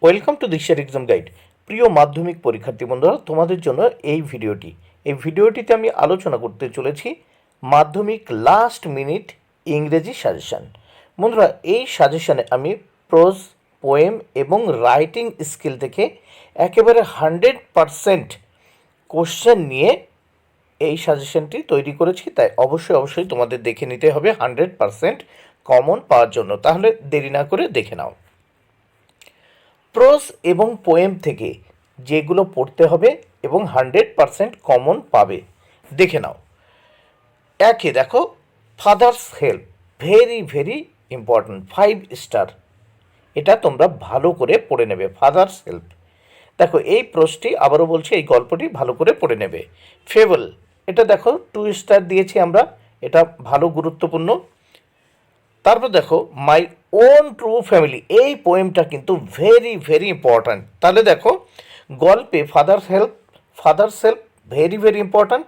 Welcome to দিশার exam guide. প্রিয় মাধ্যমিক পরীক্ষার্থী বন্ধুরা, তোমাদের জন্য এই ভিডিওটিতে আমি আলোচনা করতে চলেছি মাধ্যমিক লাস্ট মিনিট ইংরেজি সাজেশান। বন্ধুরা, এই সাজেশানে আমি প্রোজ, পোয়েম এবং রাইটিং স্কিল থেকে একেবারে 100% কোশ্চেন নিয়ে এই সাজেশনটি তৈরি করেছি। তাই অবশ্যই তোমাদের দেখে নিতে হবে 100% কমন পাওয়ার জন্য। তাহলে দেরি না করে দেখে নাও। প্রোজ এবং পোয়েম থেকে যেগুলো পড়তে হবে এবং 100% কমন পাবে, দেখে নাও। একে দেখো, father's help, very very important, 5 star. এটা তোমরা ভালো করে পড়ে নেবে। ফাদার্স হেল্প, দেখো এই প্রশ্নটি আবারও বলছি, এই গল্পটি ভালো করে পড়ে নেবে। ফেবল, এটা দেখো 2 স্টার দিয়েছি আমরা, এটা ভালো গুরুত্বপূর্ণ। তারপর দেখো মাই ওন ট্রু ফ্যামিলি, এই পোয়েমটা কিন্তু ভেরি ভেরি ইম্পর্ট্যান্ট। তাহলে দেখো গল্পে father's help very very important,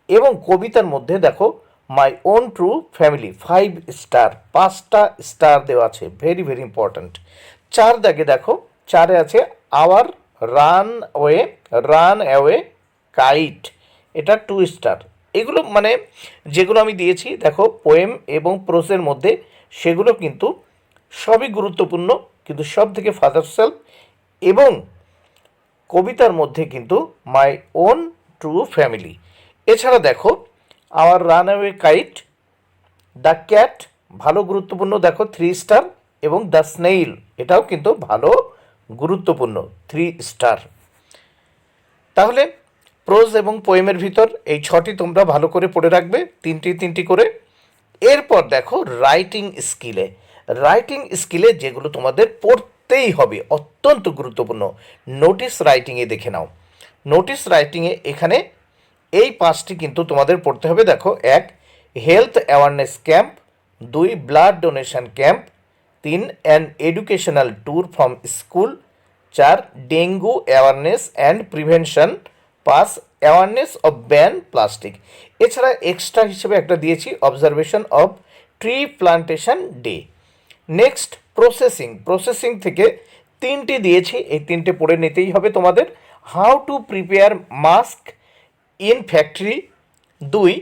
এবং কবিতার মধ্যে দেখো my own true family 5 star, 5টা স্টার দেওয়া আছে, ভেরি ভেরি ইম্পর্ট্যান্ট। 4 দাগে দেখো, 4-এ আছে আওয়ার রান অ্যাওয়ে কাইট, এটা 2 স্টার। এগুলো মানে যেগুলো আমি দিয়েছি দেখো পোয়েম এবং প্রোজের মধ্যে, সেগুলো কিন্তু সবই গুরুত্বপূর্ণ, কিন্তু সব থেকে ফাদার্স হেল্প, এবং কবিতার মধ্যে কিন্তু মাই ওন ট্রু ফ্যামিলি। এছাড়া দেখো hour runaway kite, the cat ভালো গুরুত্বপূর্ণ, দেখো 3 স্টার, এবং দ্য স্নেইল এটাও কিন্তু ভালো গুরুত্বপূর্ণ, 3 স্টার। তাহলে প্রোজ এবং পোয়েমের ভিতর এই 6টি তোমরা ভালো করে পড়ে রাখবে, তিনটি করে। এরপর দেখো রাইটিং স্কিলে যেগুলো তোমাদের পড়তেই হবে, অত্যন্ত গুরুত্বপূর্ণ, নোটিস রাইটিংয়ে দেখে নাও। নোটিস রাইটিংয়ে এখানে এই 5টি কিন্তু তোমাদের পড়তে হবে। দেখো, 1 health awareness camp, 2 blood donation camp, 3 an educational tour from school, 4 dengue awareness and prevention, 5 awareness of ban plastic. এছাড়া এক্সট্রা হিসেবে একটা দিয়েছি observation of tree plantation day. Next processing থেকে 3টি দিয়েছি, এই 3টে পড়ে নিতেই হবে তোমাদের। How to prepare mask in factory, 2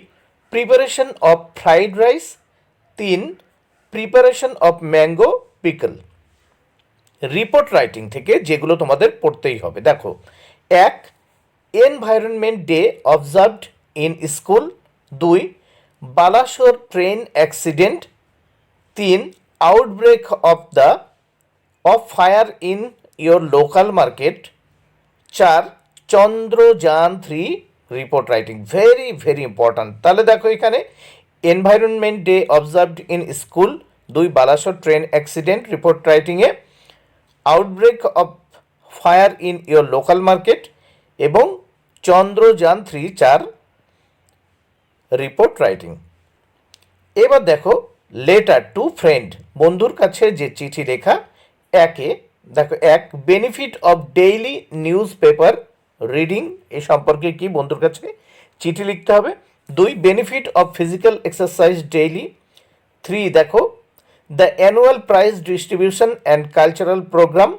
preparation of fried rice, 3 preparation of mango pickle. Report writing থেকে যেগুলো তোমাদের পড়তেই হবে, দেখো 1 environment day observed in school, 2 Balasore train accident, 3 outbreak of fire in your local market, 4 Chandrayaan three report writing, very very important. তাহলে দেখো এখানে environment day observed in school, 2 Balasore train accident report রাইটিংয়ে, outbreak of fire in your local market, এবং Chandrayaan three 4 report writing. এবার দেখো letter to friend, বন্ধুর কাছে যে চিঠি লেখা। দেখো 1 benefit of daily news paper reading, এ সম্পর্কে কি বন্ধুর কাছে চিঠি লিখতে হবে। 2 benefit of physical exercise daily. 3 দেখো the annual prize distribution and cultural programme.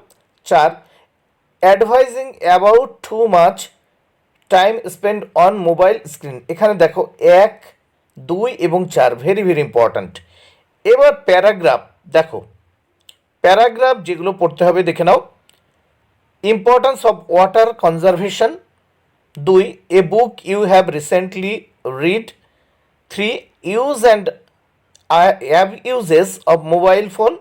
4 advising about too much time spend on mobile screen. এখানে দেখো 1, 2 এবং 4 ভেরি ভেরি ইম্পর্ট্যান্ট। এবার প্যারাগ্রাফ, দেখো প্যারাগ্রাফ যেগুলো পড়তে হবে দেখে নাও। Importance of water conservation, 2 a book you have recently read, 3 use and abuses of mobile phone,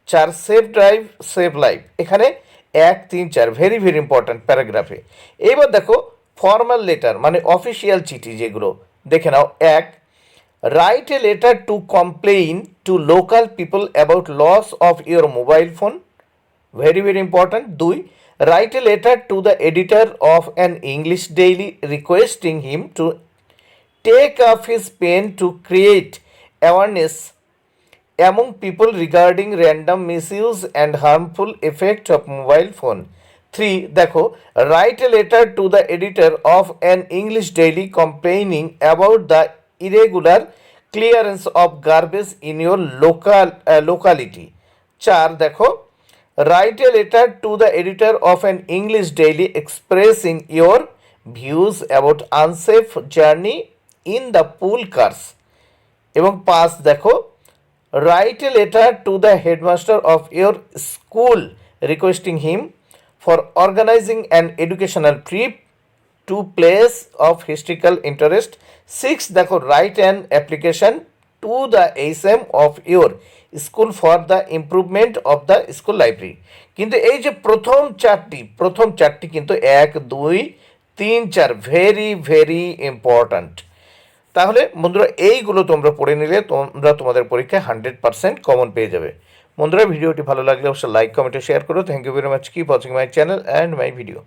4 save drive save life. এখানে 1, 3, 4 ভেরি ভেরি ইম্পর্ট্যান্ট প্যারাগ্রাফে। এবার দেখো ফর্মাল লেটার মানে অফিসিয়াল চিঠি যেগুলো, দেখে নাও। 1 write a letter to complain to local people about loss of your mobile phone, very very important. 2 write a letter to the editor of an English daily requesting him to take up his pen to create awareness among people regarding random misuse and harmful effect of mobile phone. 3 দেখো write a letter to the editor of an English daily complaining about the irregular clearance of garbage in your locality. 4 দেখো Write a letter to the editor of an English daily expressing your views about unsafe journey in the pool cars. এবং 5 দেখো, write a letter to the headmaster of your school requesting him for organizing an educational trip to place of historical interest. 6 দেখো, write an application to the HM of your school for the improvement of the school library. কিন্তু এই যে প্রথম চারটি কিন্তু 1 2 3 4 very very important. তাহলে বন্ধুরা এইগুলো তোমরা পড়ে নিলে তোমরা তোমাদের পরীক্ষায় 100% কমন পেয়ে যাবে। বন্ধুরা ভিডিওটি ভালো লাগলে অবশ্যই লাইক কমেন্ট শেয়ার করো। Thank you very much, keep watching my channel and my video.